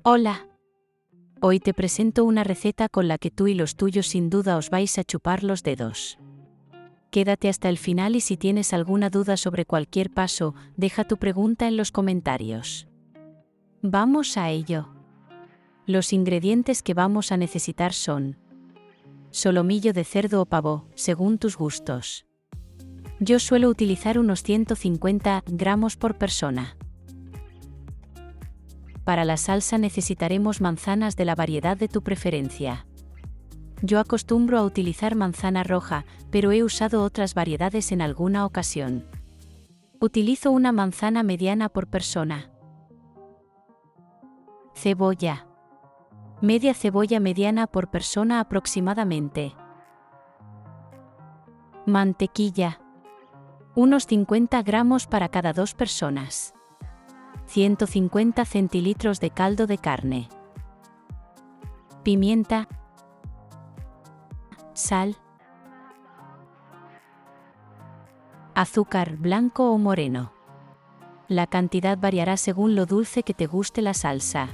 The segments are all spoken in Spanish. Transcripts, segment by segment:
Hola. Hoy te presento una receta con la que tú y los tuyos sin duda os vais a chupar los dedos. Quédate hasta el final y si tienes alguna duda sobre cualquier paso, deja tu pregunta en los comentarios. Vamos a ello. Los ingredientes que vamos a necesitar son solomillo de cerdo o pavo, según tus gustos. Yo suelo utilizar unos 150 gramos por persona. Para la salsa necesitaremos manzanas de la variedad de tu preferencia. Yo acostumbro a utilizar manzana roja, pero he usado otras variedades en alguna ocasión. Utilizo una manzana mediana por persona. Cebolla. Media cebolla mediana por persona aproximadamente. Mantequilla. Unos 50 gramos para cada 2 personas. 150 centilitros de caldo de carne. Pimienta. Sal. Azúcar blanco o moreno. La cantidad variará según lo dulce que te guste la salsa.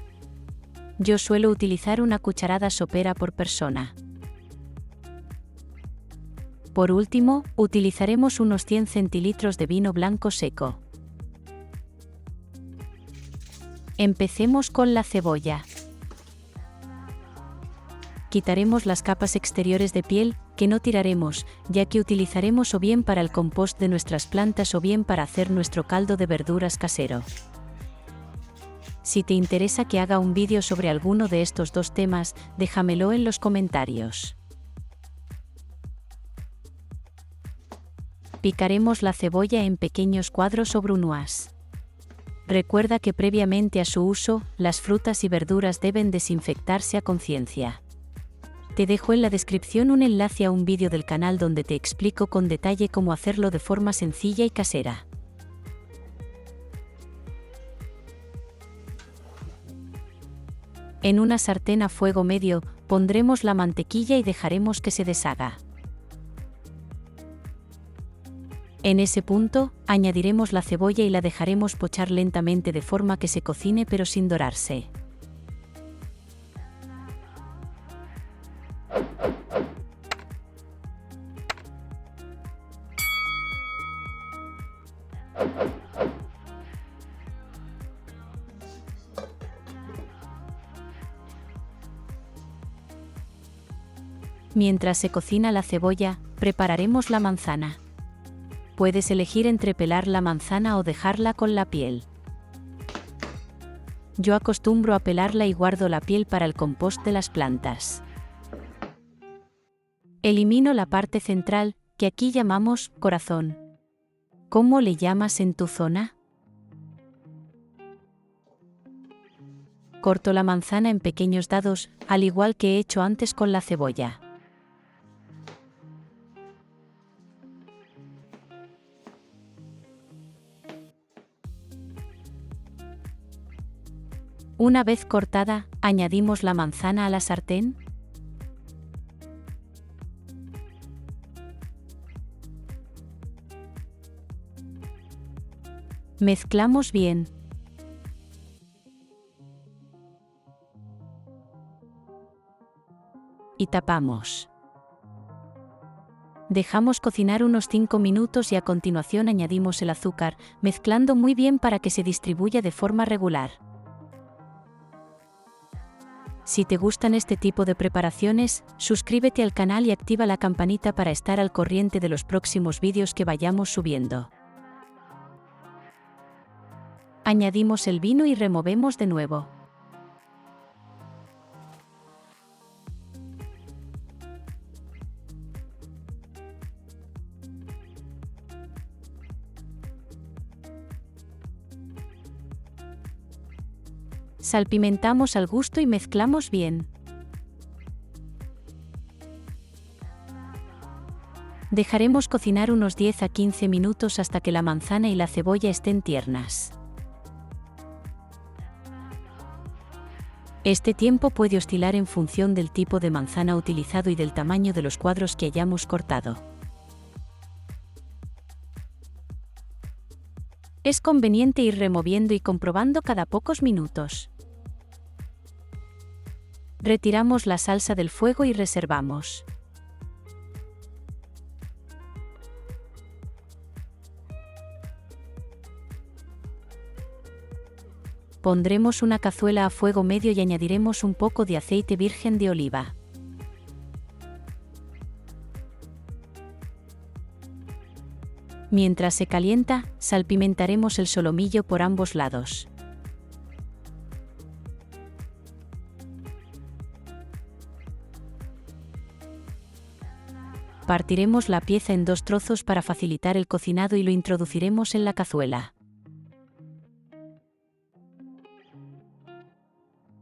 Yo suelo utilizar una cucharada sopera por persona. Por último, utilizaremos unos 100 centilitros de vino blanco seco. Empecemos con la cebolla. Quitaremos las capas exteriores de piel, que no tiraremos, ya que utilizaremos o bien para el compost de nuestras plantas o bien para hacer nuestro caldo de verduras casero. Si te interesa que haga un vídeo sobre alguno de estos dos temas, déjamelo en los comentarios. Picaremos la cebolla en pequeños cuadros o brunoise. Recuerda que previamente a su uso, las frutas y verduras deben desinfectarse a conciencia. Te dejo en la descripción un enlace a un vídeo del canal donde te explico con detalle cómo hacerlo de forma sencilla y casera. En una sartén a fuego medio, pondremos la mantequilla y dejaremos que se deshaga. En ese punto, añadiremos la cebolla y la dejaremos pochar lentamente de forma que se cocine pero sin dorarse. Mientras se cocina la cebolla, prepararemos la manzana. Puedes elegir entre pelar la manzana o dejarla con la piel. Yo acostumbro a pelarla y guardo la piel para el compost de las plantas. Elimino la parte central, que aquí llamamos corazón. ¿Cómo le llamas en tu zona? Corto la manzana en pequeños dados, al igual que he hecho antes con la cebolla. Una vez cortada, añadimos la manzana a la sartén. Mezclamos bien. Y tapamos. Dejamos cocinar unos 5 minutos y a continuación añadimos el azúcar, mezclando muy bien para que se distribuya de forma regular. Si te gustan este tipo de preparaciones, suscríbete al canal y activa la campanita para estar al corriente de los próximos vídeos que vayamos subiendo. Añadimos el vino y removemos de nuevo. Salpimentamos al gusto y mezclamos bien. Dejaremos cocinar unos 10 a 15 minutos hasta que la manzana y la cebolla estén tiernas. Este tiempo puede oscilar en función del tipo de manzana utilizado y del tamaño de los cuadros que hayamos cortado. Es conveniente ir removiendo y comprobando cada pocos minutos. Retiramos la salsa del fuego y reservamos. Pondremos una cazuela a fuego medio y añadiremos un poco de aceite virgen de oliva. Mientras se calienta, salpimentaremos el solomillo por ambos lados. Partiremos la pieza en 2 trozos para facilitar el cocinado y lo introduciremos en la cazuela.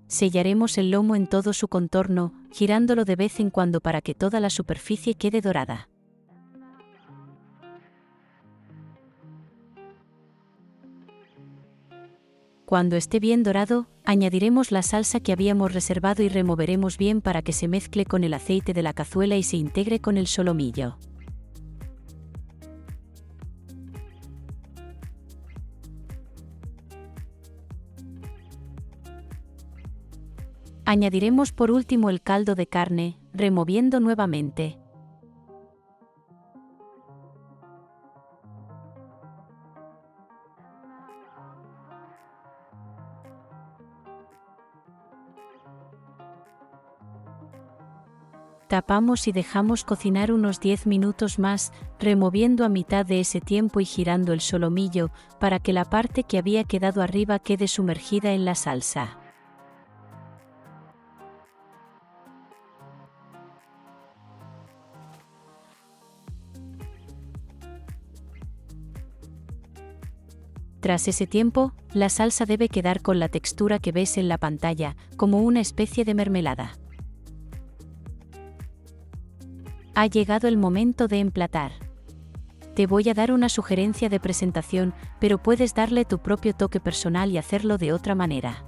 Sellaremos el lomo en todo su contorno, girándolo de vez en cuando para que toda la superficie quede dorada. Cuando esté bien dorado, añadiremos la salsa que habíamos reservado y removeremos bien para que se mezcle con el aceite de la cazuela y se integre con el solomillo. Añadiremos por último el caldo de carne, removiendo nuevamente. Tapamos y dejamos cocinar unos 10 minutos más, removiendo a mitad de ese tiempo y girando el solomillo, para que la parte que había quedado arriba quede sumergida en la salsa. Tras ese tiempo, la salsa debe quedar con la textura que ves en la pantalla, como una especie de mermelada. Ha llegado el momento de emplatar. Te voy a dar una sugerencia de presentación, pero puedes darle tu propio toque personal y hacerlo de otra manera.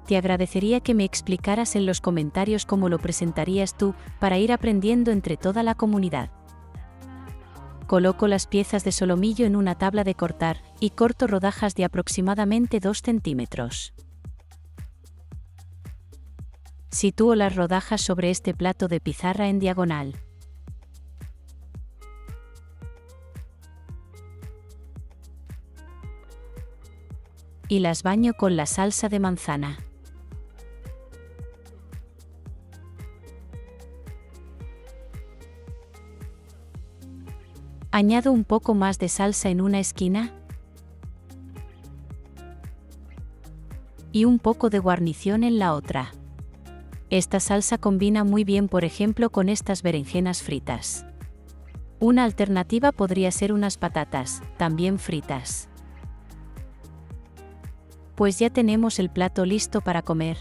Te agradecería que me explicaras en los comentarios cómo lo presentarías tú, para ir aprendiendo entre toda la comunidad. Coloco las piezas de solomillo en una tabla de cortar, y corto rodajas de aproximadamente 2 centímetros. Sitúo las rodajas sobre este plato de pizarra en diagonal. Y las baño con la salsa de manzana. Añado un poco más de salsa en una esquina y un poco de guarnición en la otra. Esta salsa combina muy bien, por ejemplo, con estas berenjenas fritas. Una alternativa podría ser unas patatas, también fritas. Pues ya tenemos el plato listo para comer.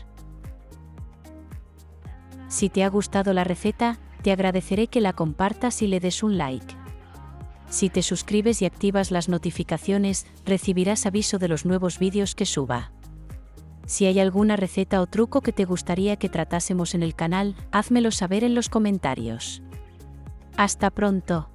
Si te ha gustado la receta, te agradeceré que la compartas y le des un like. Si te suscribes y activas las notificaciones, recibirás aviso de los nuevos vídeos que suba. Si hay alguna receta o truco que te gustaría que tratásemos en el canal, házmelo saber en los comentarios. Hasta pronto.